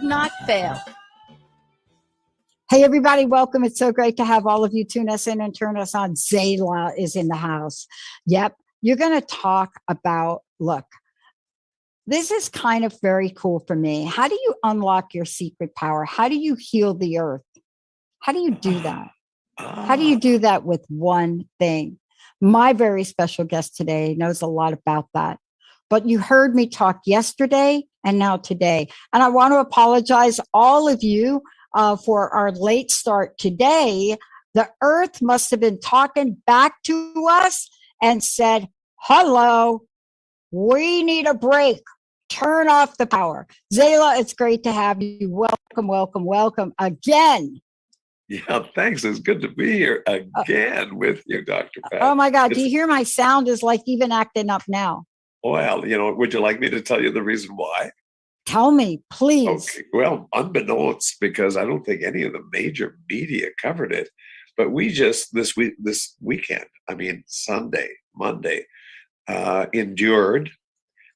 Not fail. Hey, everybody, welcome. It's so great to have all of you tune us in and turn us on. Zalah is in the house. Yep. You're going to talk about, look, this is kind of very cool for me. How do you unlock your secret power? How do you heal the earth? How do you do that? How do you do that with one thing? My very special guest today knows a lot about that. But you heard me talk yesterday and now today. And I want to apologize, all of you, for our late start today. The earth must have been talking back to us and said, hello, we need a break. Turn off the power. Zalah, it's great to have you. Welcome, welcome, welcome again. Yeah, thanks. It's good to be here again with you, Dr. Pat. Oh my God, do you hear my sound is like even acting up now? Well, would you like me to tell you the reason why? Tell me, please. Okay. Well, unbeknownst, because I don't think any of the major media covered it, but we just this weekend, Sunday, Monday, endured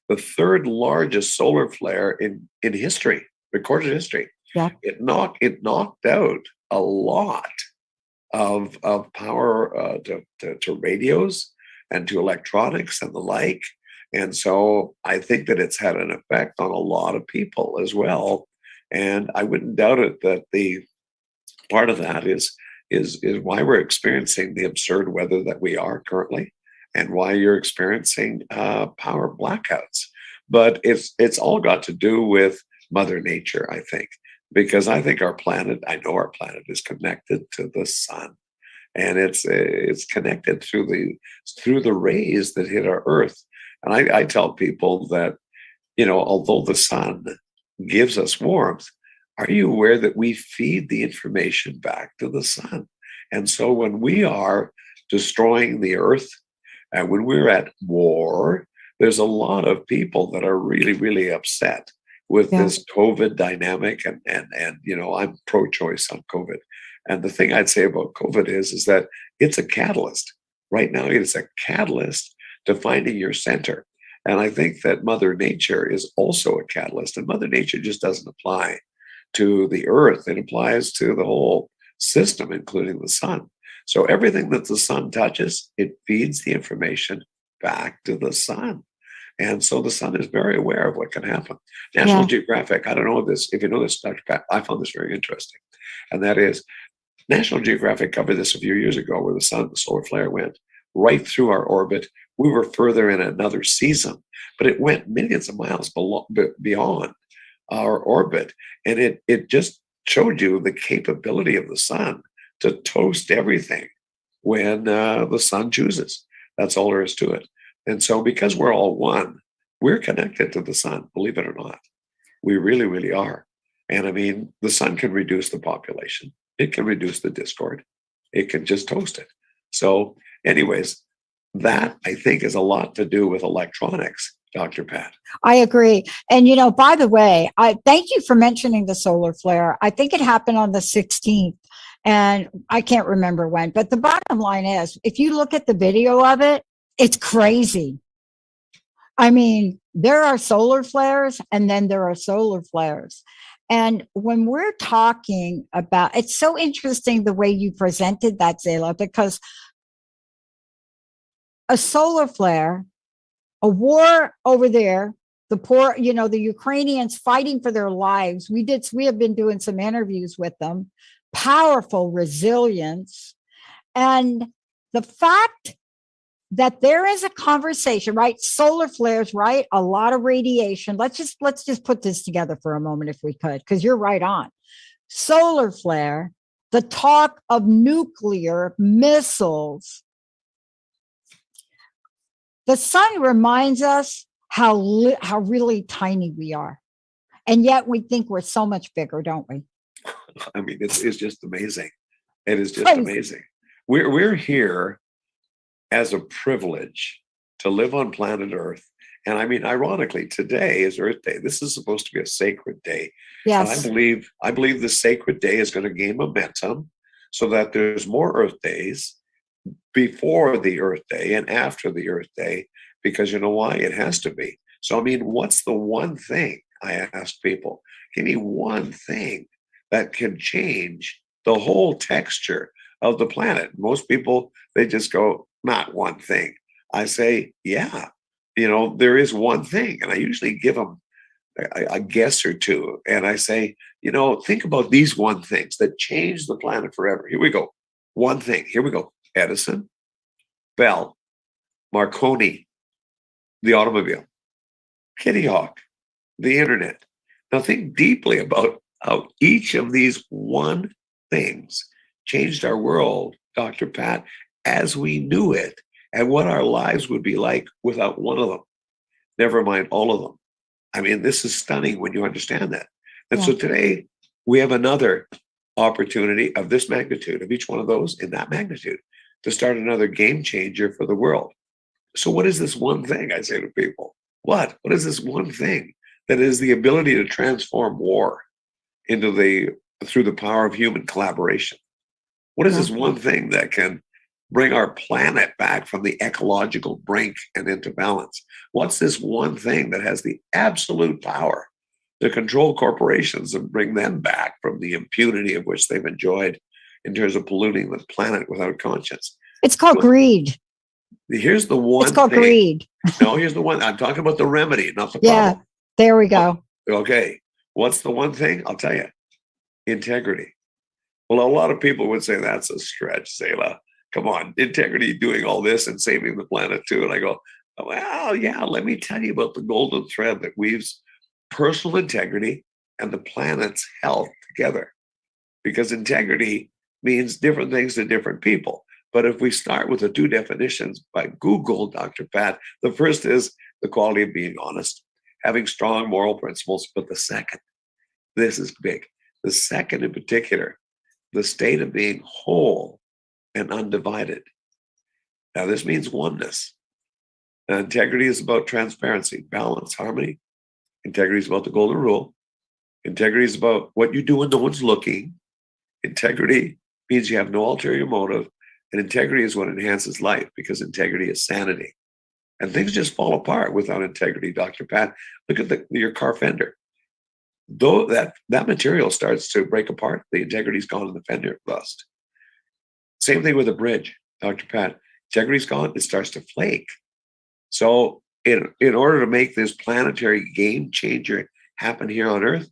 the third largest solar flare in history, recorded history. Yeah. It knocked out a lot of power to radios and to electronics and the like. And so I think that it's had an effect on a lot of people as well. And I wouldn't doubt it that the part of that is why we're experiencing the absurd weather that we are currently, and why you're experiencing power blackouts. But it's all got to do with Mother Nature, I think, because I think I know our planet is connected to the sun, and it's connected through the rays that hit our Earth. And I tell people that, although the sun gives us warmth, are you aware that we feed the information back to the sun? And so when we are destroying the Earth, and when we're at war, there's a lot of people that are really, really upset with this COVID dynamic. And I'm pro-choice on COVID. And the thing I'd say about COVID is that it's a catalyst. Right now, it's a catalyst to finding your center. And I think that Mother Nature is also a catalyst. And Mother Nature just doesn't apply to the Earth. It applies to the whole system, including the sun. So everything that the sun touches, it feeds the information back to the sun. And so the sun is very aware of what can happen. National Geographic, I don't know if you know this, Dr. Pat, I found this very interesting. And that is, National Geographic covered this a few years ago, where the solar flare went right through our orbit. We were further in another season, but it went millions of miles beyond our orbit. And it just showed you the capability of the sun to toast everything when the sun chooses. That's all there is to it. And so because we're all one, we're connected to the sun, believe it or not. We really, really are. And the sun can reduce the population. It can reduce the discord. It can just toast it. So anyways, that I think is a lot to do with electronics, Dr. Pat. I agree. And, by the way, I thank you for mentioning the solar flare. I think it happened on the 16th, and I can't remember when. But the bottom line is, if you look at the video of it, it's crazy. There are solar flares, and then there are solar flares. And when we're talking about, it's so interesting the way you presented that, Zalah, because a solar flare, a war over there, the poor, the Ukrainians fighting for their lives. We have been doing some interviews with them, powerful resilience. And the fact that there is a conversation, right? Solar flares, right? A lot of radiation. Let's just put this together for a moment if we could, because you're right on. Solar flare, the talk of nuclear missiles. The sun reminds us how really tiny we are. And yet we think we're so much bigger, don't we? It's just amazing. It is just amazing. We're here as a privilege to live on planet Earth. And ironically, today is Earth Day. This is supposed to be a sacred day. Yes. And I believe the sacred day is going to gain momentum so that there's more Earth days before the Earth Day and after the Earth Day, because you know why? It has to be. So, what's the one thing I asked people, give me one thing that can change the whole texture of the planet. Most people, they just go, not one thing. I say, yeah, there is one thing. And I usually give them a guess or two. And I say, think about these one things that change the planet forever. Here we go. One thing. Here we go. Edison, Bell, Marconi, the automobile, Kitty Hawk, the internet. Now think deeply about how each of these one things changed our world, Dr. Pat, as we knew it, and what our lives would be like without one of them. Never mind all of them. I mean, this is stunning when you understand that. And so today we have another opportunity of this magnitude, of each one of those in that magnitude, to start another game changer for the world. So what is this one thing, I say to people? What is this one thing that is the ability to transform war through the power of human collaboration? What is this one thing that can bring our planet back from the ecological brink and into balance? What's this one thing that has the absolute power to control corporations and bring them back from the impunity of which they've enjoyed in terms of polluting the planet without conscience? It's called greed. Here's the one It's called thing. Greed. No, here's the one. I'm talking about the remedy, not the Yeah, problem. there we go. Okay. What's the one thing? I'll tell you. Integrity. Well, a lot of people would say that's a stretch, Zalah. Come on, integrity doing all this and saving the planet too. And I go, well, yeah, let me tell you about the golden thread that weaves personal integrity and the planet's health together. Because integrity means different things to different people. But if we start with the two definitions by Google, Dr. Pat, the first is the quality of being honest, having strong moral principles. But the second, this is big. The second in particular, the state of being whole and undivided. Now, this means oneness. Now, integrity is about transparency, balance, harmony. Integrity is about the golden rule. Integrity is about what you do when no one's looking. Integrity means you have no ulterior motive. And integrity is what enhances life, because integrity is sanity. And things just fall apart without integrity, Dr. Pat. Look at your car fender. Though that material starts to break apart, the integrity's gone and the fender rust. Same thing with a bridge, Dr. Pat. Integrity's gone, it starts to flake. So in order to make this planetary game changer happen here on Earth,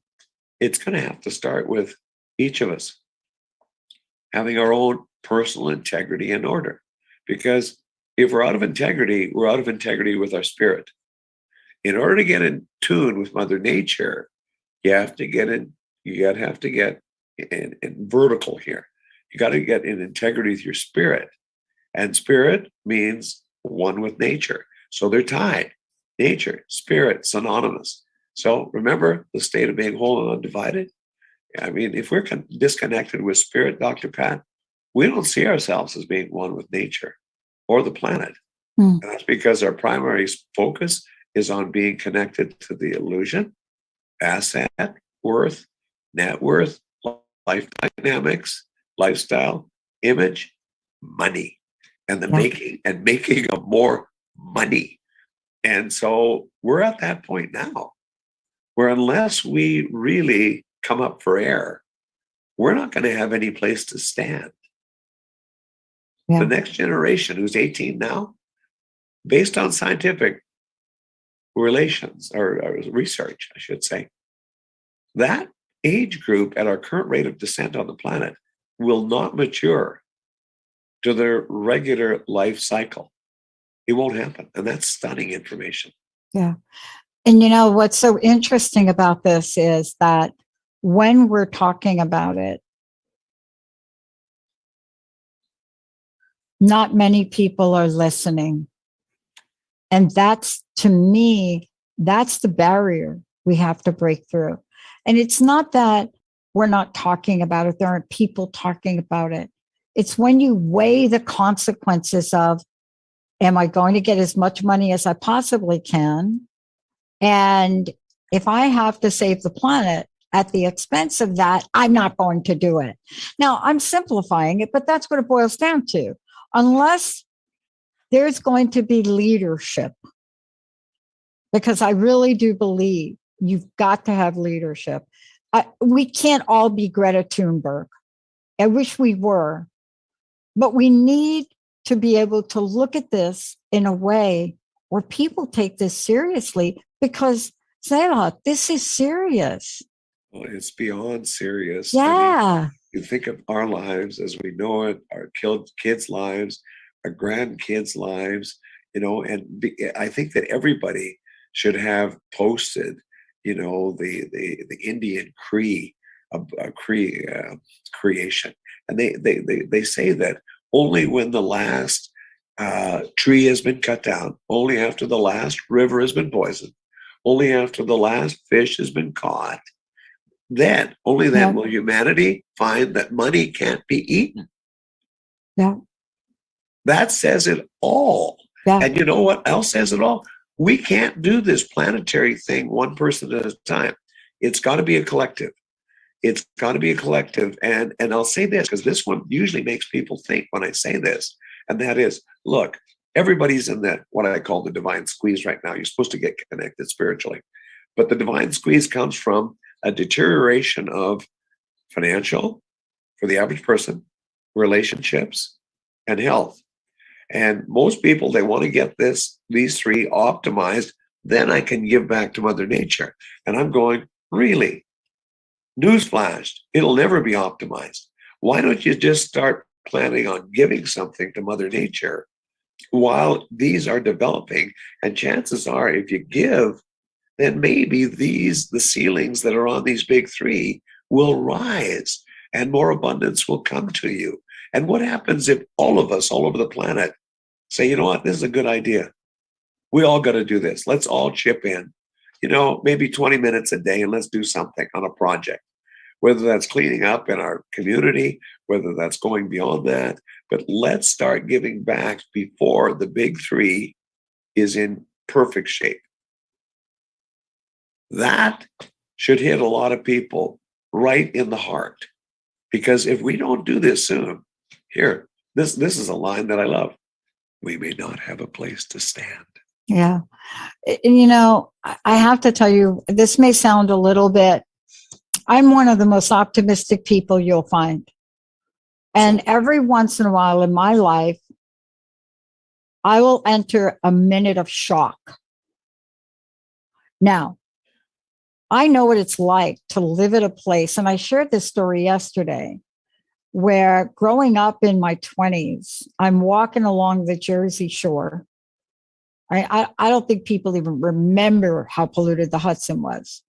it's going to have to start with each of us having our own personal integrity and order. Because if we're out of integrity, we're out of integrity with our spirit. In order to get in tune with Mother Nature, you have to get in vertical here. You got to get in integrity with your spirit. And spirit means one with nature. So they're tied. Nature, spirit, synonymous. So remember the state of being whole and undivided? I mean, if we're disconnected with spirit, Dr. Pat, we don't see ourselves as being one with nature or the planet. And that's because our primary focus is on being connected to the illusion, asset, worth, net worth, life dynamics, lifestyle, image, money, and the making of more money. And so we're at that point now where unless we really come up for air, we're not going to have any place to stand. The next generation, who's 18 now, based on scientific relations or research, I should say, that age group at our current rate of descent on the planet will not mature to their regular life cycle. It won't happen. And that's stunning information. Yeah. And what's so interesting about this is that when we're talking about it, not many people are listening. And that's, to me, that's the barrier we have to break through. And it's not that we're not talking about it. There aren't people talking about it. It's when you weigh the consequences of, am I going to get as much money as I possibly can? And if I have to save the planet at the expense of that, I'm not going to do it. Now, I'm simplifying it, but that's what it boils down to. Unless there's going to be leadership, because I really do believe You've got to have leadership. We can't all be Greta Thunberg. I wish we were, but we need to be able to look at this in a way where people take this seriously, because Zalah, this is serious. Well, it's beyond serious. I mean, Yeah. you think of our lives as we know it, our kids' lives, our grandkids' lives, and I think that everybody should have posted, the Indian Cree, Cree creation, and they say that only when the last tree has been cut down, only after the last river has been poisoned, only after the last fish has been caught, then, only then Yeah. will humanity find that money can't be eaten. Yeah. That says it all. Yeah. And you know what else says it all? We can't do this planetary thing one person at a time. It's got to be a collective. It's got to be a collective. And I'll say this, because this one usually makes people think when I say this, and that is, look, everybody's in that, what I call the divine squeeze right now. You're supposed to get connected spiritually. But the divine squeeze comes from a deterioration of financial, for the average person, relationships, and health. And most people, they want to get these three optimized. Then I can give back to Mother Nature. And I'm going, really? Newsflash, it'll never be optimized. Why don't you just start planning on giving something to Mother Nature while these are developing? And chances are, if you give, then maybe the ceilings that are on these big three will rise and more abundance will come to you. And what happens if all of us all over the planet say, you know what, this is a good idea. We all got to do this. Let's all chip in, maybe 20 minutes a day, and let's do something on a project, whether that's cleaning up in our community, whether that's going beyond that. But let's start giving back before the big three is in perfect shape. That should hit a lot of people right in the heart. Because if we don't do this soon, this is a line that I love. We may not have a place to stand. Yeah. I have to tell you, this may sound a little bit, I'm one of the most optimistic people you'll find. And every once in a while in my life, I will enter a minute of shock. Now, I know what it's like to live at a place, and I shared this story yesterday, where growing up in my 20s, I'm walking along the Jersey Shore. I don't think people even remember how polluted the Hudson was.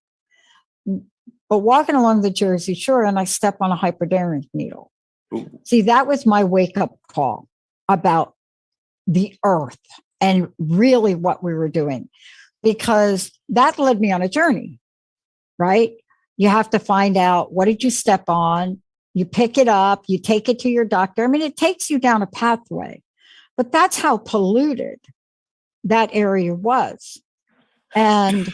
But walking along the Jersey Shore, and I step on a hypodermic needle. Ooh. See, that was my wake-up call about the earth and really what we were doing, because that led me on a journey, right? You have to find out, what did you step on? You pick it up, you take it to your doctor. I mean, it takes you down a pathway, but that's how polluted that area was. And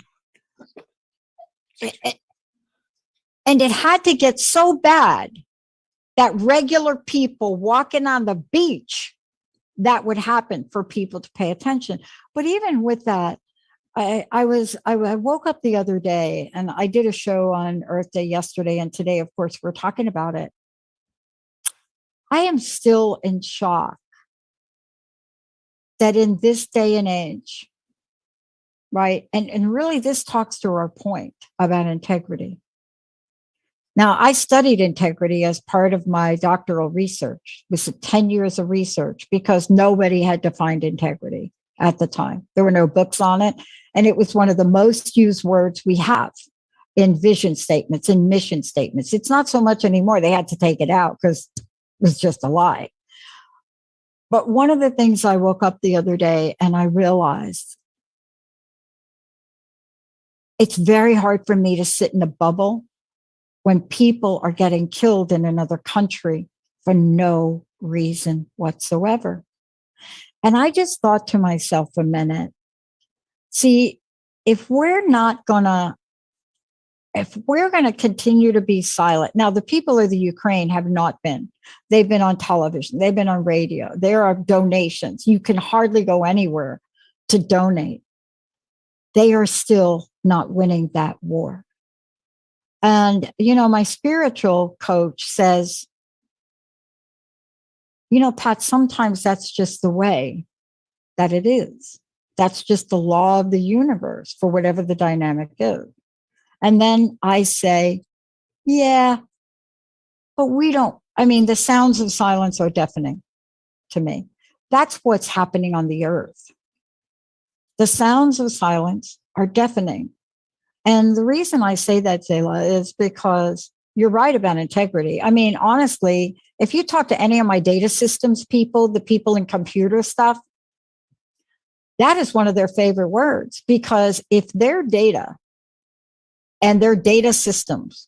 it had to get so bad that regular people walking on the beach, that would happen for people to pay attention. But even with that, I woke up the other day, and I did a show on Earth Day yesterday, and today, of course, we're talking about it. I am still in shock that in this day and age, right? And really this talks to our point about integrity. Now, I studied integrity as part of my doctoral research. It was 10 years of research, because nobody had defined integrity at the time. There were no books on it. And it was one of the most used words we have in vision statements and mission statements. It's not so much anymore. They had to take it out because it was just a lie. But one of the things, I woke up the other day and I realized it's very hard for me to sit in a bubble when people are getting killed in another country for no reason whatsoever. And I just thought to myself a minute, see, if we're going to continue to be silent. Now, the people of the Ukraine have not been. They've been on television. They've been on radio. There are donations. You can hardly go anywhere to donate. they are still not winning that war. And, my spiritual coach says, Pat, sometimes that's just the way that it is. That's just the law of the universe for whatever the dynamic is. And then I say, yeah, but we don't. I mean, the sounds of silence are deafening to me. That's what's happening on the earth. The sounds of silence are deafening. And the reason I say that, Zalah, is because you're right about integrity. I mean, honestly, if you talk to any of my data systems people, the people in computer stuff, that is one of their favorite words, because if their data and their data systems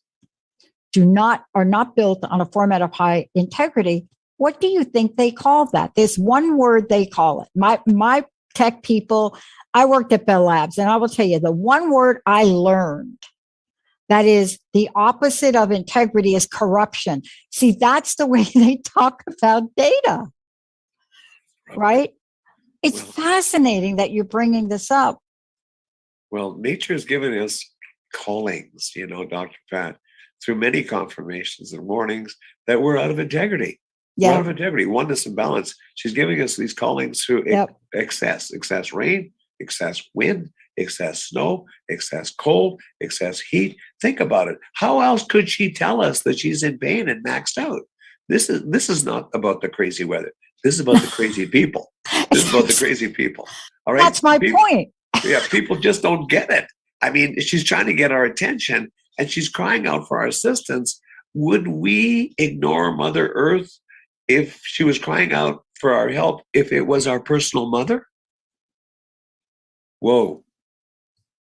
are not built on a format of high integrity, what do you think they call that? There's one word they call it. My tech people, I worked at Bell Labs, and I will tell you the one word I learned that is the opposite of integrity is corruption. See, that's the way they talk about data, right? It's fascinating that you're bringing this up. Well, nature has given us callings, Dr. Pat, through many confirmations and warnings that we're out of integrity. We're out of integrity, oneness and balance. She's giving us these callings through excess rain, excess wind, excess snow, excess cold, excess heat. Think about it. How else could she tell us that she's in pain and maxed out? This is not about the crazy weather. This is about the crazy people. This is about the crazy people. All right. That's my point. Yeah, people just don't get it. I mean, she's trying to get our attention and she's crying out for our assistance. Would we ignore Mother Earth if she was crying out for our help, if it was our personal mother? Whoa.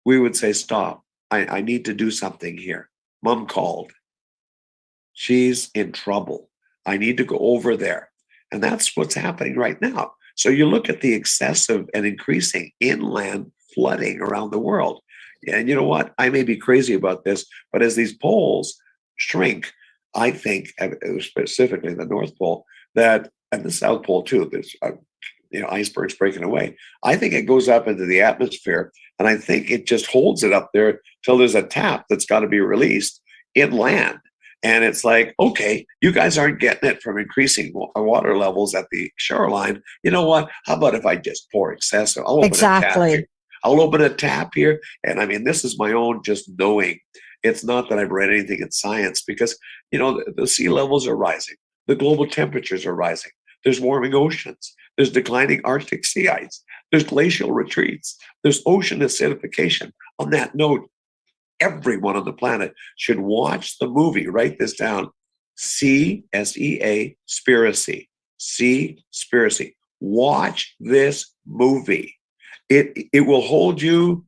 We would say, stop. I need to do something here. Mom called. She's in trouble. I need to go over there. And that's what's happening right now. So you look at the excessive and increasing inland flooding around the world. And you know what? I may be crazy about this, but as these poles shrink, I think, specifically the North Pole, and the South Pole too, there's icebergs breaking away. I think it goes up into the atmosphere, and I think it just holds it up there till there's a tap that's got to be released inland. And it's like, okay, you guys aren't getting it from increasing water levels at the shoreline. You know what? How about if I just pour excessive? I'll open a tap here. I'll open a tap here. And I mean, this is my own just knowing. It's not that I've read anything in science, because, the sea levels are rising. The global temperatures are rising. There's warming oceans. There's declining Arctic sea ice. There's glacial retreats. There's ocean acidification. On that note, everyone on the planet should watch the movie. Write this down. Sea, Spiracy. Seaspiracy. Watch this movie. It will hold you.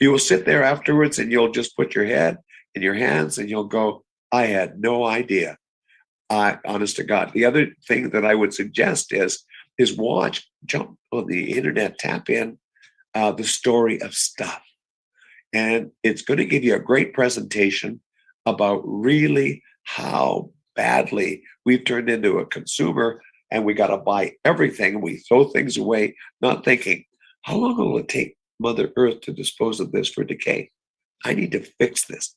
You will sit there afterwards and you'll just put your head in your hands and you'll go, I had no idea. Honest to God. The other thing that I would suggest is jump on the internet, tap in the story of stuff. And it's going to give you a great presentation about really how badly we've turned into a consumer, and we got to buy everything. We throw things away, not thinking, how long will it take Mother Earth to dispose of this for decay? I need to fix this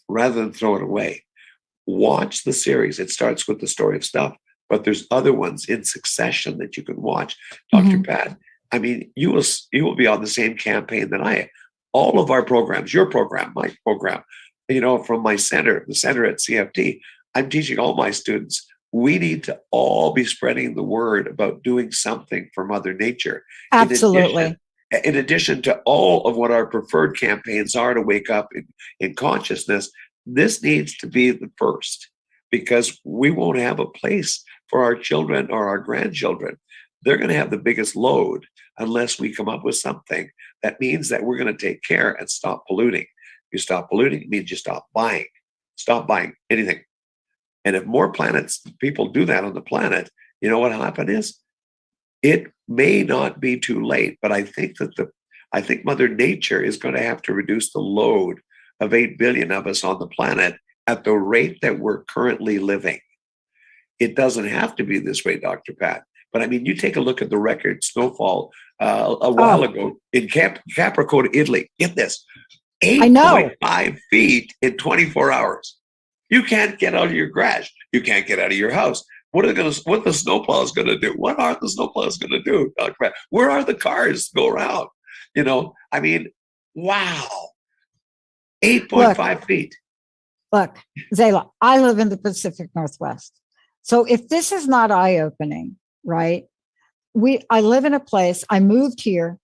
rather than throw it away. Watch the series. It starts with the story of stuff, but there's other ones in succession that you can watch. Dr. Pat, I mean, you will be on the same campaign that I am. All of our programs, your program, my program, from my center, the center at CFT, I'm teaching all my students, we need to all be spreading the word about doing something for Mother Nature. Absolutely. In addition to all of what our preferred campaigns are to wake up in consciousness, this needs to be the first, because we won't have a place for our children or our grandchildren. They're going to have the biggest load unless we come up with something that means that we're going to take care and stop polluting. You stop polluting, it means you stop buying anything. And if more people do that on the planet, you know what will happen is it may not be too late, but I think Mother Nature is going to have to reduce the load of 8 billion of us on the planet at the rate that we're currently living. It doesn't have to be this way, Dr. Pat. But I mean, you take a look at the record snowfall a while ago in Capricorn, Italy. Get this, I know. 8.5 feet in 24 hours. You can't get out of your garage. You can't get out of your house. What the snowplows going to do? What are the snowplows going to do? Where are the cars to go around? I mean, wow. 8.5 feet. Look, Zalah, I live in the Pacific Northwest. So if this is not eye-opening, right? I live in a place, I moved here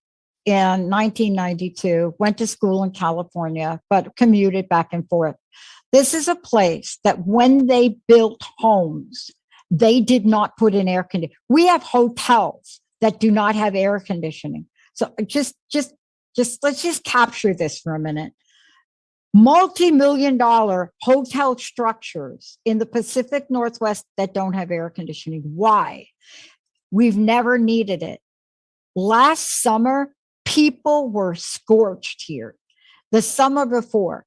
in 1992, went to school in California, but commuted back and forth. This is a place that when they built homes, they did not put in air conditioning. We have hotels that do not have air conditioning. So let's just capture this for a minute. Multi-million-dollar hotel structures in the Pacific Northwest that don't have air conditioning. Why? We've never needed it. Last summer, people were scorched here. The summer before.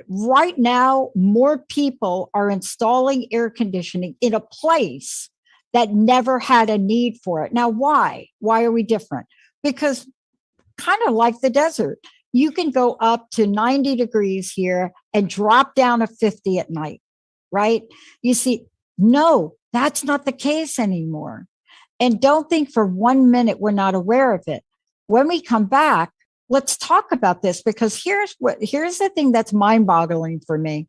Right now, more people are installing air conditioning in a place that never had a need for it. Now, why? Why are we different? Because kind of like the desert, you can go up to 90 degrees here and drop down to 50 at night, right? You see, no, that's not the case anymore. And don't think for 1 minute we're not aware of it. When we come back, let's talk about this, because here's the thing that's mind-boggling for me.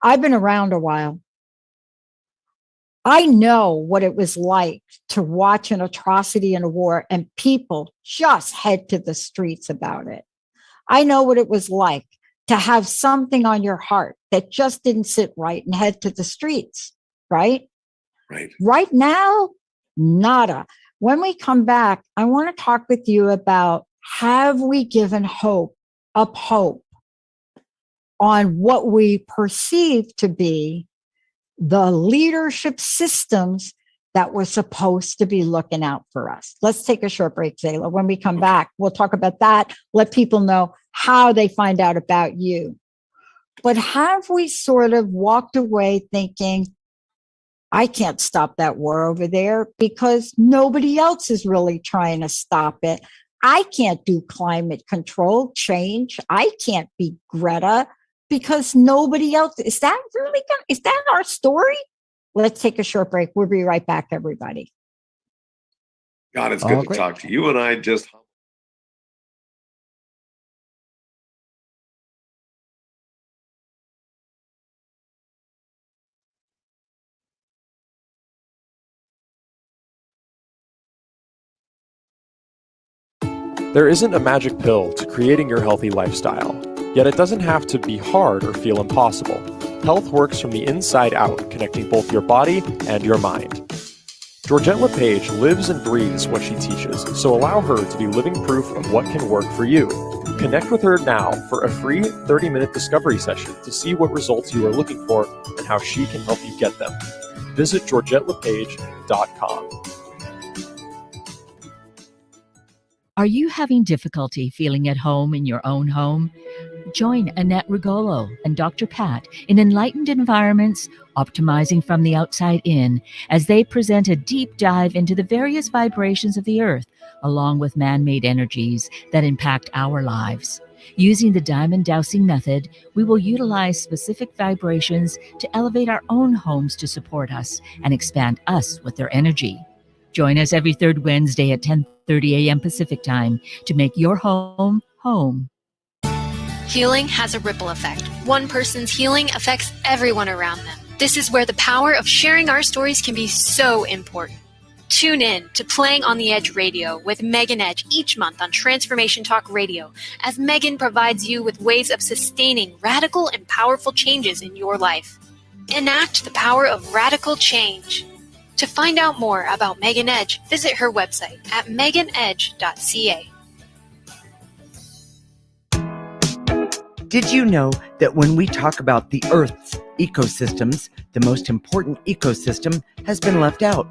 I've been around a while. I know what it was like to watch an atrocity in a war and people just head to the streets about it. I know what it was like to have something on your heart that just didn't sit right and head to the streets, right? Right. Right now, nada. When we come back, I want to talk with you about, have we given hope on what we perceive to be the leadership systems that were supposed to be looking out for us? Let's take a short break, Zalah. When we come back, we'll talk about that, let people know how they find out about you. But have we sort of walked away thinking, I can't stop that war over there because nobody else is really trying to stop it. I can't do climate control change. I can't be Greta because nobody else. Is that our story? Let's take a short break. We'll be right back, everybody. God, it's good to talk to you. And I just. There isn't a magic pill to creating your healthy lifestyle, yet it doesn't have to be hard or feel impossible. Health works from the inside out, connecting both your body and your mind. Georgette LePage lives and breathes what she teaches, so allow her to be living proof of what can work for you. Connect with her now for a free 30-minute discovery session to see what results you are looking for and how she can help you get them. Visit GeorgetteLePage.com. Are you having difficulty feeling at home in your own home? Join Annette Rigolo and Dr. Pat in Enlightened Environments, Optimizing from the Outside In, as they present a deep dive into the various vibrations of the earth, along with man-made energies that impact our lives. Using the diamond dowsing method, we will utilize specific vibrations to elevate our own homes to support us and expand us with their energy. Join us every third Wednesday at 10:30 a.m. Pacific Time to make your home home. Healing has a ripple effect. One person's healing affects everyone around them. This is where the power of sharing our stories can be so important. Tune in to Playing on the Edge Radio with Megan Edge each month on Transformation Talk Radio, as Megan provides you with ways of sustaining radical and powerful changes in your life. Enact the power of radical change. To find out more about Megan Edge, visit her website at meganedge.ca. Did you know that when we talk about the Earth's ecosystems, the most important ecosystem has been left out?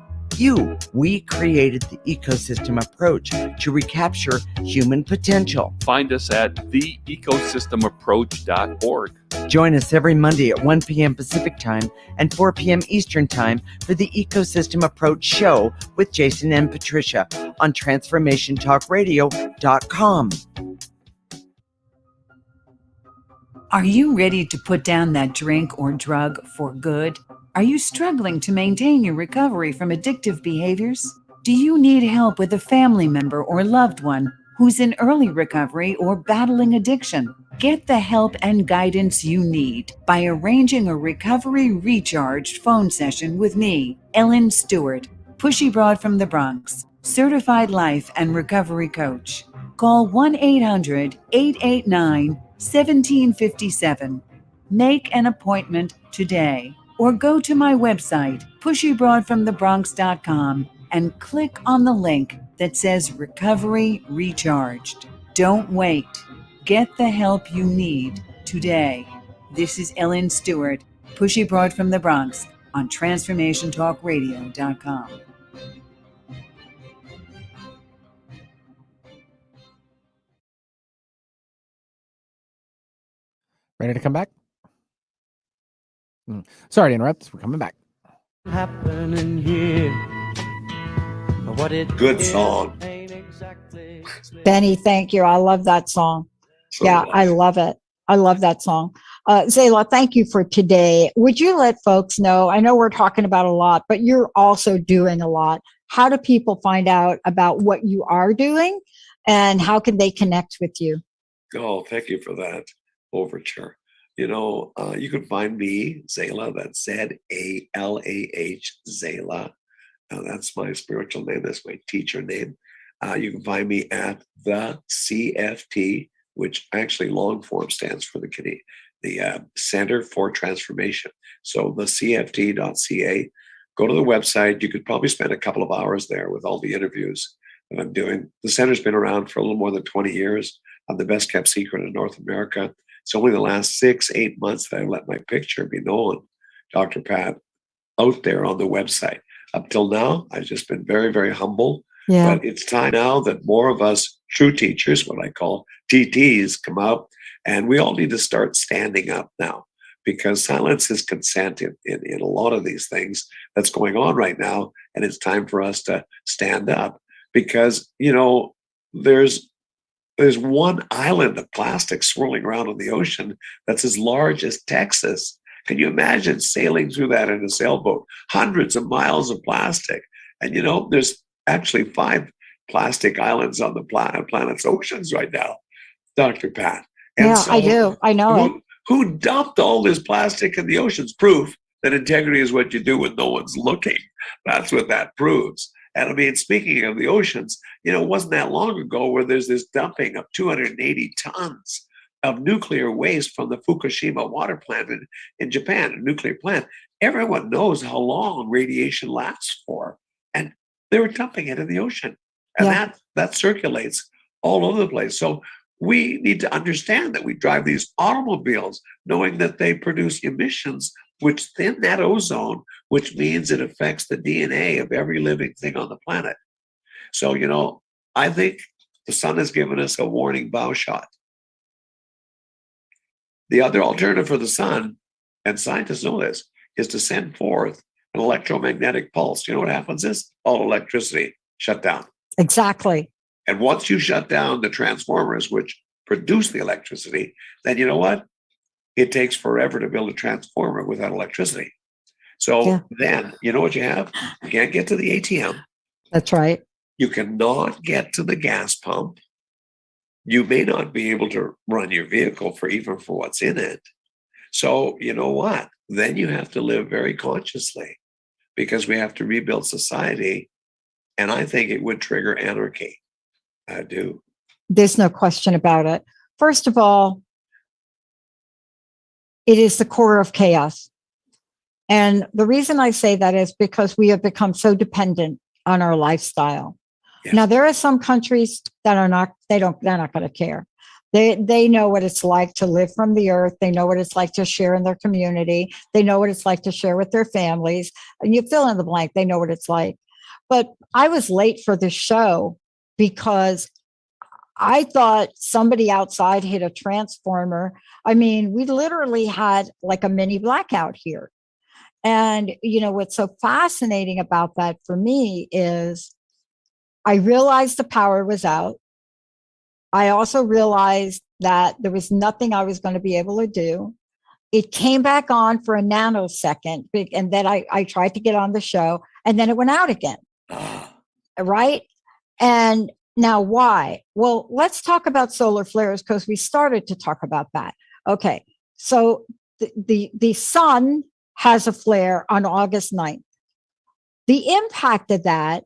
We created the ecosystem approach to recapture human potential. Find us at theecosystemapproach.org. Join us every Monday at 1 p.m. Pacific Time and 4 p.m. Eastern Time for the Ecosystem Approach Show with Jason and Patricia, on transformationtalkradio.com. Are you ready to put down that drink or drug for good? Are you struggling to maintain your recovery from addictive behaviors? Do you need help with a family member or loved one who's in early recovery or battling addiction? Get the help and guidance you need by arranging a recovery recharged phone session with me, Ellen Stewart, Pushy Broad from the Bronx, certified life and recovery coach. Call 1-800-889-1757. Make an appointment today or go to my website, pushybroadfromthebronx.com, and click on the link that says Recovery Recharged. Don't wait. Get the help you need today. This is Ellen Stewart, Pushy Broad from the Bronx on TransformationTalkRadio.com. Ready to come back? Sorry to interrupt. We're coming back. Happening here. What it Good song. Benny, thank you. I love that song. So Yeah, do I love it. I love that song. Zalah, thank you for today. Would you let folks know, I know we're talking about a lot, but you're also doing a lot. How do people find out about what you are doing and how can they connect with you? Oh, thank you for that overture. You can find me, Zalah, that's Z-A-L-A-H, Zalah. That's my spiritual name. That's my teacher name. You can find me at the CFT, which actually long form stands for the Center for Transformation. So the CFT.ca. Go to the website. You could probably spend a couple of hours there with all the interviews that I'm doing. The center's been around for a little more than 20 years. I'm the best kept secret in North America. It's only the last 6-8 months that I let my picture be known, Dr. Pat, out there on the website. Up till now, I've just been very, very humble. Yeah. But it's time now that more of us true teachers, what I call TTs, come out, and we all need to start standing up now, because silence is consent in a lot of these things that's going on right now. And it's time for us to stand up, because, there's one island of plastic swirling around in the ocean that's as large as Texas. Can you imagine sailing through that in a sailboat? Hundreds of miles of plastic. And, there's actually 5 plastic islands on the planet's oceans right now, Dr. Pat. And yeah, so I do. I know it. who dumped all this plastic in the oceans? Proof that integrity is what you do when no one's looking. That's what that proves. And I mean, speaking of the oceans, it wasn't that long ago where there's this dumping of 280 tons of nuclear waste from the Fukushima water plant in Japan, a nuclear plant. Everyone knows how long radiation lasts for. And they were dumping it in the ocean. And that circulates all over the place. So we need to understand that we drive these automobiles knowing that they produce emissions which thin that ozone, which means it affects the DNA of every living thing on the planet. So, I think the sun has given us a warning bow shot. The other alternative for the sun, and scientists know this, is to send forth an electromagnetic pulse. You know what happens is all electricity shut down. Exactly. And once you shut down the transformers, which produce the electricity, then you know what? It takes forever to build a transformer without electricity. So then, you know what you have? You can't get to the ATM. That's right. You cannot get to the gas pump. You may not be able to run your vehicle for what's in it. So you know what? Then you have to live very consciously, because we have to rebuild society. And I think it would trigger anarchy. I do. There's no question about it. First of all, it is the core of chaos. And the reason I say that is because we have become so dependent on our lifestyle. Yes. Now, there are some countries that are not, they're not going to care. They know what it's like to live from the earth. They know what it's like to share in their community. They know what it's like to share with their families. And you fill in the blank, they know what it's like. But I was late for the show because I thought somebody outside hit a transformer. I mean, we literally had like a mini blackout here. And, what's so fascinating about that for me is I realized the power was out. I also realized that there was nothing I was going to be able to do. It came back on for a nanosecond, and then I tried to get on the show, and then it went out again. Right? And now why? Well, let's talk about solar flares because we started to talk about that. Okay. So the sun has a flare on August 9th. The impact of that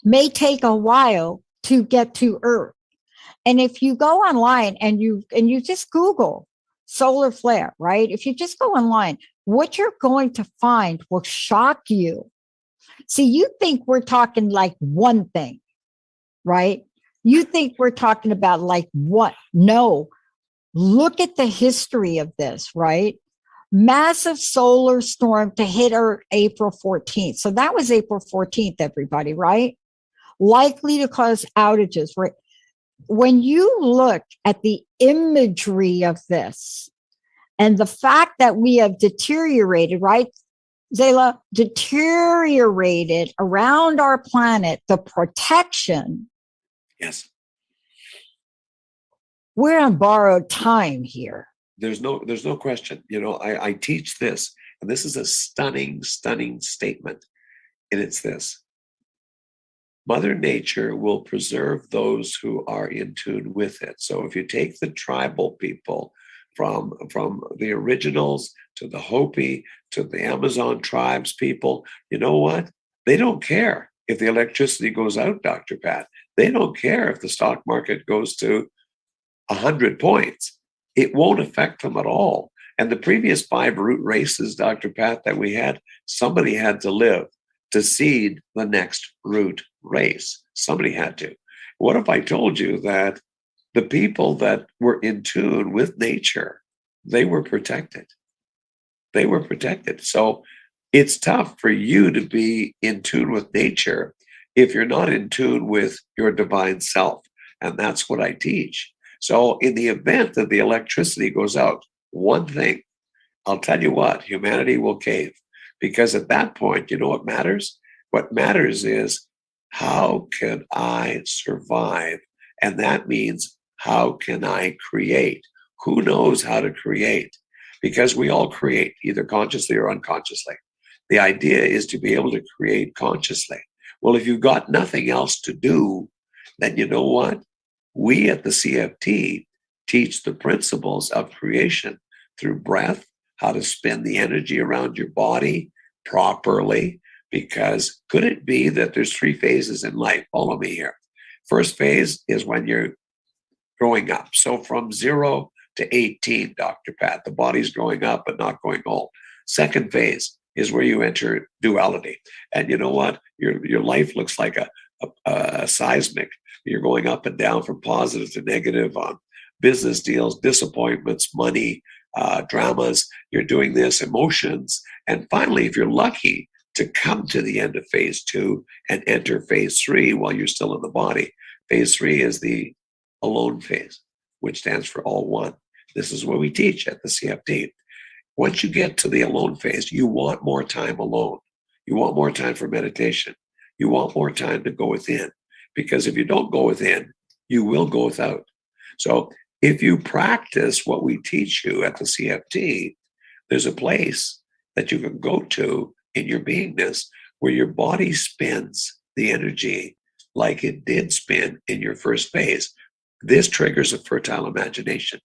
may take a while to get to Earth. And if you go online and you just Google solar flare, right? If you just go online, what you're going to find will shock you. See, you think we're talking like one thing, right? You think we're talking about like what? No, look at the history of this, right? Massive solar storm to hit Earth April 14th. So that was April 14th, everybody, right? Likely to cause outages, right? When you look at the imagery of this and the fact that we have deteriorated, right? Zalah, deteriorated around our planet, the protection. Yes. We're on borrowed time here. There's no question. You know, I teach this, and this is a stunning statement. And it's this: Mother Nature will preserve those who are in tune with it. So if you take the tribal people from the originals to the Hopi to the Amazon tribes people, you know what? They don't care if the electricity goes out, Dr. Pat. They don't care if the stock market goes to 100 points. It won't affect them at all. And the previous 5 root races, Dr. Pat, that we had, somebody had to live to seed the next root race. Somebody had to. What if I told you that the people that were in tune with nature, they were protected? They were protected. So it's tough for you to be in tune with nature if you're not in tune with your divine self. And that's what I teach. So in the event that the electricity goes out, one thing, I'll tell you what, humanity will cave. Because at that point, you know what matters? What matters is, how can I survive? And that means, how can I create? Who knows how to create? Because we all create, either consciously or unconsciously. The idea is to be able to create consciously. Well, if you've got nothing else to do, then you know what? We at the CFT teach the principles of creation through breath, how to spin the energy around your body properly. Because could it be that there's 3 phases in life? Follow me here. First phase is when you're growing up. So from 0 to 18, Dr. Pat, the body's growing up but not going old. Second phase is where you enter duality. And you know what? Your life looks like a seismic. You're going up and down from positive to negative on business deals, disappointments, money, dramas. You're doing this, emotions. And finally, if you're lucky to come to the end of phase 2 and enter phase 3 while you're still in the body, phase 3 is the alone phase, which stands for all one. This is what we teach at the CFD. Once you get to the alone phase, you want more time alone. You want more time for meditation. You want more time to go within. Because if you don't go within, you will go without. So if you practice what we teach you at the CFT, there's a place that you can go to in your beingness where your body spins the energy like it did spin in your first phase. This triggers a fertile imagination.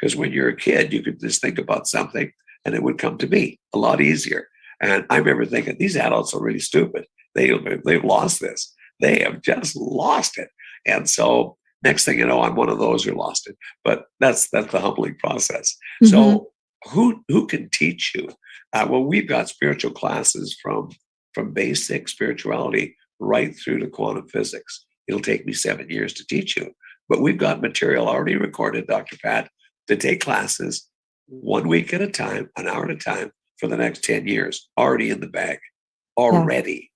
Because when you're a kid, you could just think about something and it would come to me a lot easier. And I remember thinking, these adults are really stupid. They've lost this. They have just lost it. And so next thing you know, I'm one of those who lost it. But that's the humbling process. Mm-hmm. So who can teach you? Well, we've got spiritual classes from basic spirituality right through to quantum physics. It'll take me 7 years to teach you. But we've got material already recorded, Dr. Pat, to take classes 1 week at a time, an hour at a time for the next 10 years, already in the bag, already.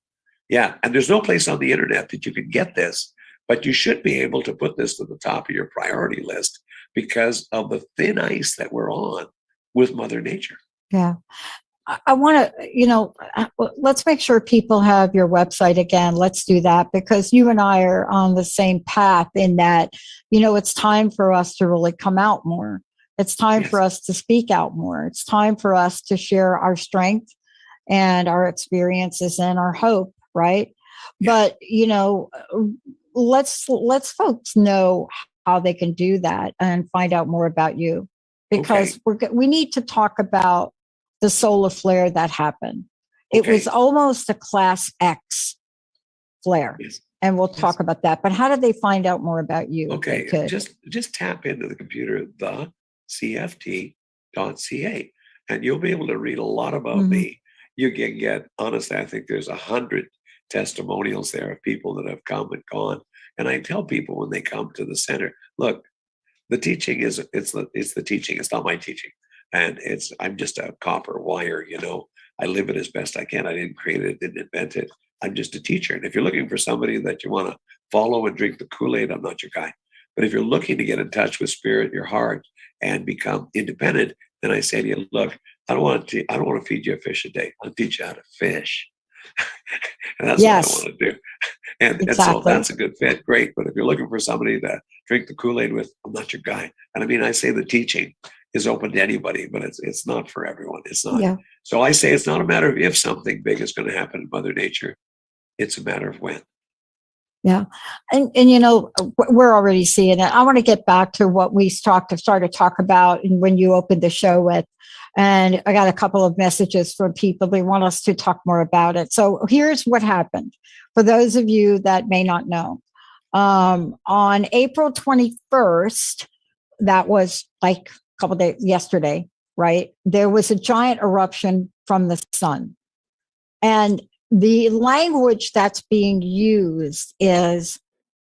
Yeah. And there's no place on the internet that you can get this, but you should be able to put this to the top of your priority list because of the thin ice that we're on with Mother Nature. Yeah. I want to, let's make sure people have your website again. Let's do that because you and I are on the same path in that, it's time for us to really come out more. It's time for us to speak out more. It's time for us to share our strength and our experiences and our hope, right? But, let's folks know how they can do that and find out more about you because we need to talk about the solar flare that happened. It was almost a class X flare. And we'll talk about that. But how did they find out more about you? Okay. Just tap into the computer, the CFT.ca, and you'll be able to read a lot about me. You can get, honestly, I think there's 100 testimonials there of people that have come and gone. And I tell people when they come to the center, look, the teaching it's the teaching. It's not my teaching. And I'm just a copper wire, I live it as best I can. I didn't create it, didn't invent it. I'm just a teacher. And if you're looking for somebody that you want to follow and drink the Kool-Aid, I'm not your guy. But if you're looking to get in touch with spirit, your heart, and become independent, then I say to you, look, I don't want to feed you a fish a day. I'll teach you how to fish. And that's what I want to do. And so that's a good fit. Great. But if you're looking for somebody to drink the Kool-Aid with, I'm not your guy. And I mean, I say the teaching is open to anybody, but it's not for everyone. It's not. Yeah. So I say it's not a matter of if something big is going to happen in Mother Nature. It's a matter of when. Yeah. And we're already seeing it. I want to get back to what we started to talk about and when you opened the show with. And I got a couple of messages from people. They want us to talk more about it. So here's what happened. For those of you that may not know, on April 21st, that was like a couple days yesterday, right? There was a giant eruption from the sun. And the language that's being used is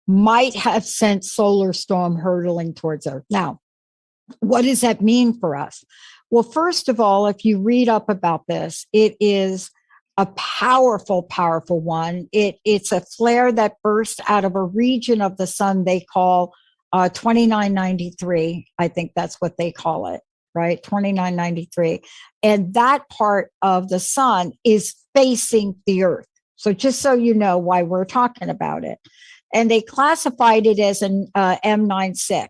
might have sent solar storm hurtling towards Earth. Now, what does that mean for us? Well, first of all, if you read up about this, it is a powerful, powerful one. It's a flare that burst out of a region of the sun they call 2993. I think that's what they call it, right? 2993. And that part of the sun is facing the Earth. So just so you know why we're talking about it. And they classified it as an M96.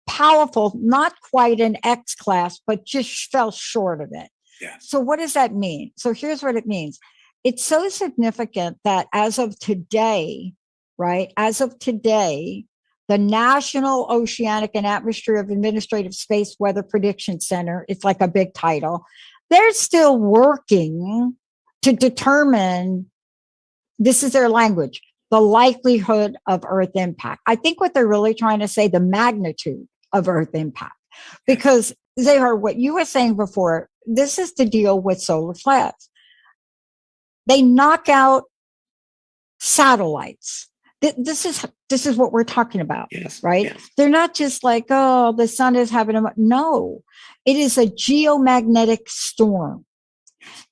Powerful, not quite an X class, but just fell short of it. Yes. So what does that mean? So here's what it means. It's so significant that as of today, right? As of today, the National Oceanic and Atmospheric Administrative Space Weather Prediction Center, it's like a big title, they're still working to determine, this is their language, the likelihood of Earth impact. I think what they're really trying to say, the magnitude of Earth impact. Because they are what you were saying before, this is the deal with solar flares. They knock out satellites. This is what we're talking about, right? Yes. They're not just like, oh, the sun is having a, no, it is a geomagnetic storm.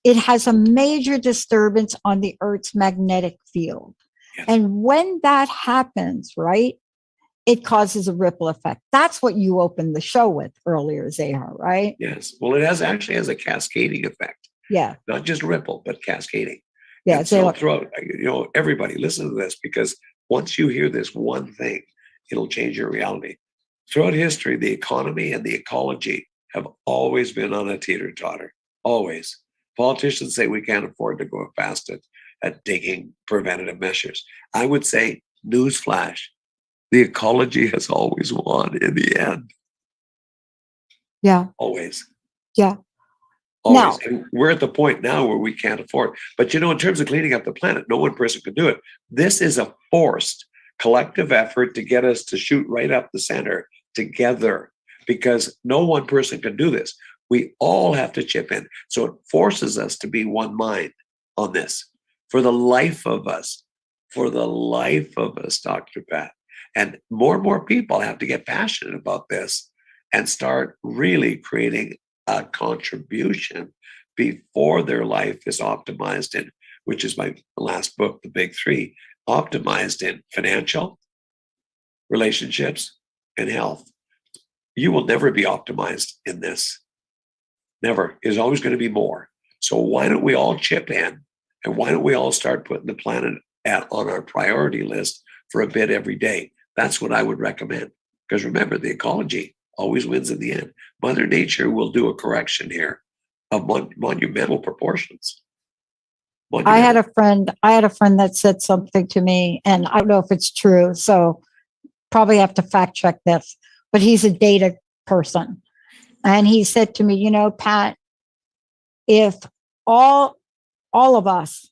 It has a major disturbance on the Earth's magnetic field. Yes. And when that happens, right, it causes a ripple effect. That's what you opened the show with earlier, Zalah, right? Yes. Well, it actually has a cascading effect. Yeah. Not just ripple, but cascading. Yeah. So throughout, everybody listen to this, because once you hear this one thing, it'll change your reality. Throughout history, the economy and the ecology have always been on a teeter-totter. Always. Politicians say we can't afford to go fast at taking preventative measures. I would say, newsflash, the ecology has always won in the end. Yeah. Always. Yeah. Always. Now, and we're at the point now where we can't afford. But in terms of cleaning up the planet, no one person can do it. This is a forced collective effort to get us to shoot right up the center together, because no one person can do this. We all have to chip in. So it forces us to be one mind on this for the life of us, Dr. Pat. And more people have to get passionate about this and start really creating a contribution before their life is optimized in, which is my last book, The Big Three, optimized in financial, relationships, and health. You will never be optimized in this. Never. There's always going to be more. So why don't we all chip in, and why don't we all start putting the planet on our priority list for a bit every day? That's what I would recommend. Because remember, the ecology always wins in the end. Mother Nature will do a correction here of monumental proportions. I had a friend that said something to me, and I don't know if it's true, so probably have to fact check this, but he's a data person. And he said to me, you know, Pat, if all of us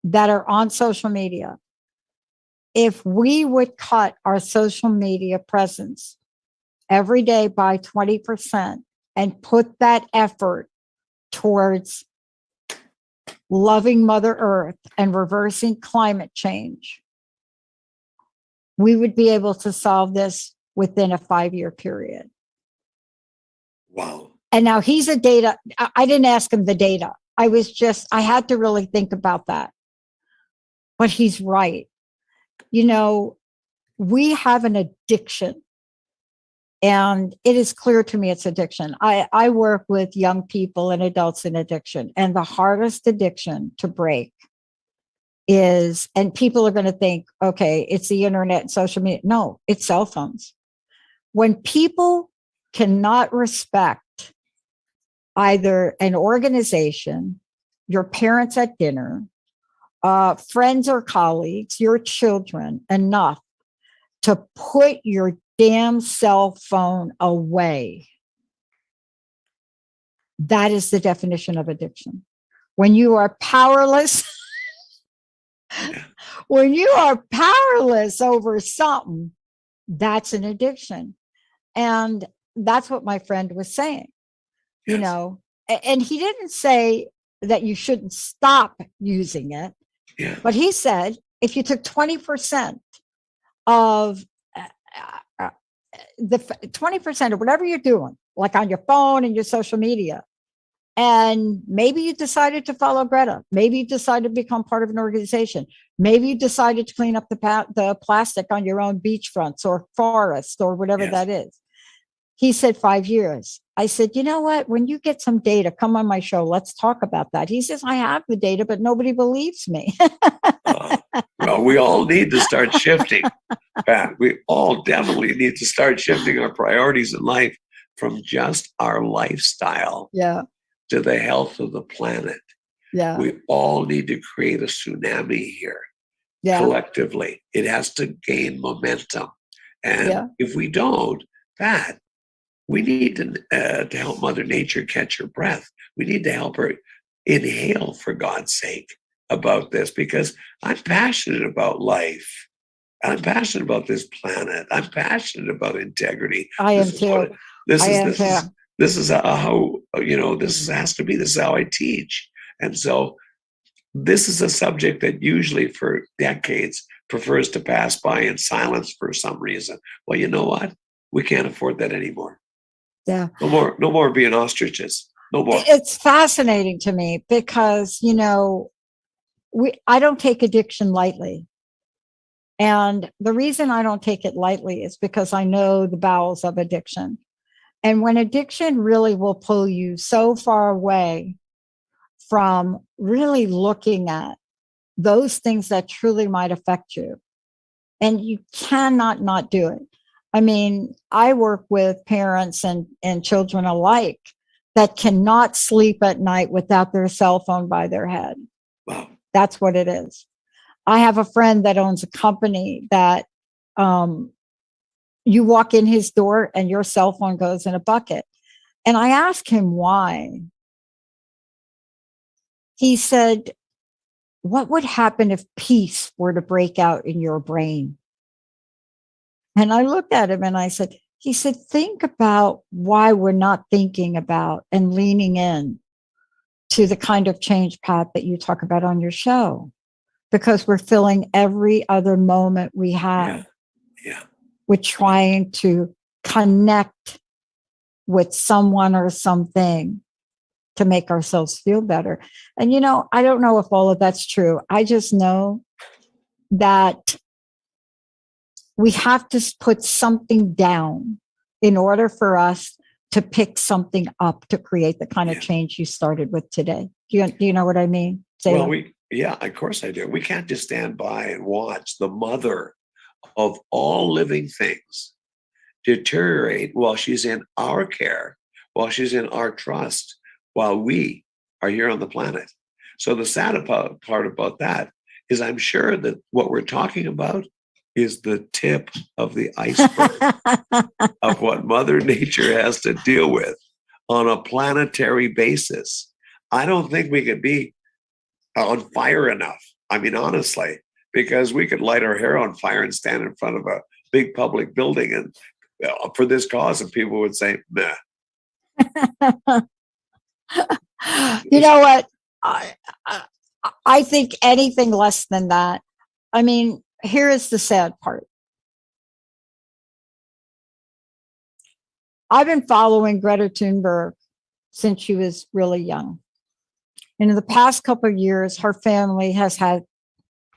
that are on social media, if we would cut our social media presence every day by 20% and put that effort towards loving Mother Earth and reversing climate change, we would be able to solve this within a 5-year period. Wow. And now he's a data, I didn't ask him the data. I had to really think about that. But he's right. You know, we have an addiction. And it is clear to me it's addiction. I work with young people and adults in addiction. And the hardest addiction to break is, and people are going to think, okay, it's the internet and social media. No, it's cell phones. When people cannot respect either an organization, your parents at dinner, friends or colleagues, your children, enough to put your damn cell phone away, that is the definition of addiction. When you are powerless, when you are powerless over something, that's an addiction. And that's what my friend was saying, you know, and he didn't say that you shouldn't stop using it, but he said, if you took 20% of the 20% of whatever you're doing, like on your phone and your social media, and maybe you decided to follow Greta, maybe you decided to become part of an organization, maybe you decided to clean up the plastic on your own beachfronts or forest or whatever that is. He said 5 years. I said, you know what? When you get some data, come on my show. Let's talk about that. He says, I have the data, but nobody believes me. Well, we all need to start shifting, Pat. We all definitely need to start shifting our priorities in life from just our lifestyle to the health of the planet. We all need to create a tsunami here collectively. It has to gain momentum. And if we don't, Pat, we need to help Mother Nature catch her breath. We need to help her inhale, for God's sake, about this, because I'm passionate about life. I'm passionate about this planet. I'm passionate about integrity. I am too. This is how, you know, this has to be. This is how I teach. And so this is a subject that usually for decades prefers to pass by in silence for some reason. Well, you know what? We can't afford that anymore. Yeah. No more being ostriches. No more. It's fascinating to me because, you know, I don't take addiction lightly. And the reason I don't take it lightly is because I know the bowels of addiction. And when addiction really will pull you so far away from really looking at those things that truly might affect you, and you cannot not do it. I mean, I work with parents and children alike that cannot sleep at night without their cell phone by their head. Wow. That's what it is. I have a friend that owns a company that you walk in his door and your cell phone goes in a bucket. And I asked him why. He said, what would happen if peace were to break out in your brain? And I looked at him and I said, he said, think about why we're not thinking about and leaning in to the kind of change, Pat, that you talk about on your show, because we're filling every other moment we have with trying to connect with someone or something to make ourselves feel better. And, you know, I don't know if all of that's true. I just know that we have to put something down in order for us to pick something up to create the kind of Yeah. change you started with today. Do you know what I mean? Well, Zalah? yeah, of course I do. We can't just stand by and watch the mother of all living things deteriorate while she's in our care, while she's in our trust, while we are here on the planet. So the sad part about that is I'm sure that what we're talking about is the tip of the iceberg of what Mother Nature has to deal with on a planetary basis. I don't think we could be on fire enough. I mean, honestly, because we could light our hair on fire and stand in front of a big public building and for this cause, and people would say, "Nah." You know what? I think anything less than that. I mean, here is the sad part. I've been following Greta Thunberg since she was really young. And in the past couple of years, her family has had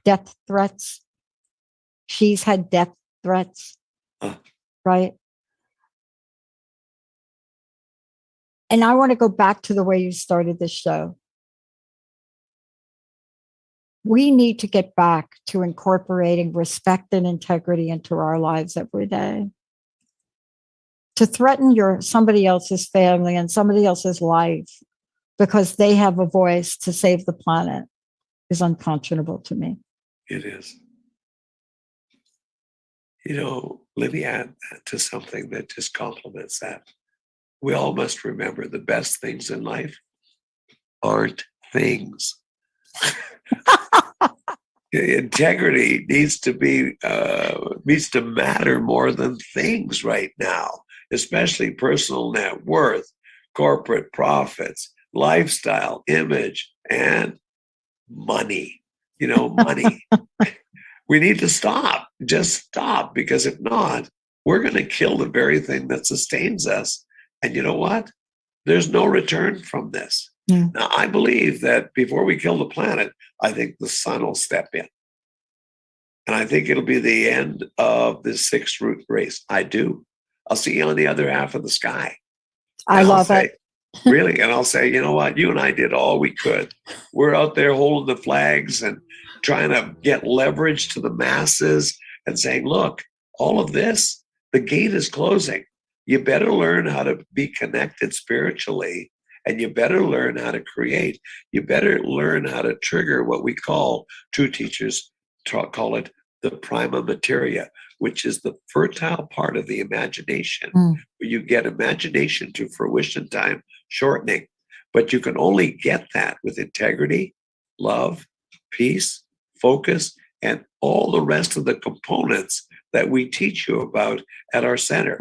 death threats. She's had death threats, right? And I want to go back to the way you started this show. We need to get back to incorporating respect and integrity into our lives every day. To threaten somebody else's family and somebody else's life because they have a voice to save the planet is unconscionable to me. It is. You know, let me add to something that just complements that. We all must remember the best things in life aren't things. Integrity needs to matter more than things right now, especially personal net worth, corporate profits, lifestyle, image, and money. Money. We need to stop. Just stop, because if not, we're going to kill the very thing that sustains us. And you know what? There's no return from this. Yeah. Now, I believe that before we kill the planet, I think the sun will step in. And I think it'll be the end of the sixth root race. I do. I'll see you on the other half of the sky. I love it. Really? And I'll say, you know what? You and I did all we could. We're out there holding the flags and trying to get leverage to the masses and saying, look, all of this, the gate is closing. You better learn how to be connected spiritually, and you better learn how to create. You better learn how to trigger what we call, true teachers call it the prima materia, which is the fertile part of the imagination, where you get imagination to fruition time shortening. But you can only get that with integrity, love, peace, focus, and all the rest of the components that we teach you about at our center.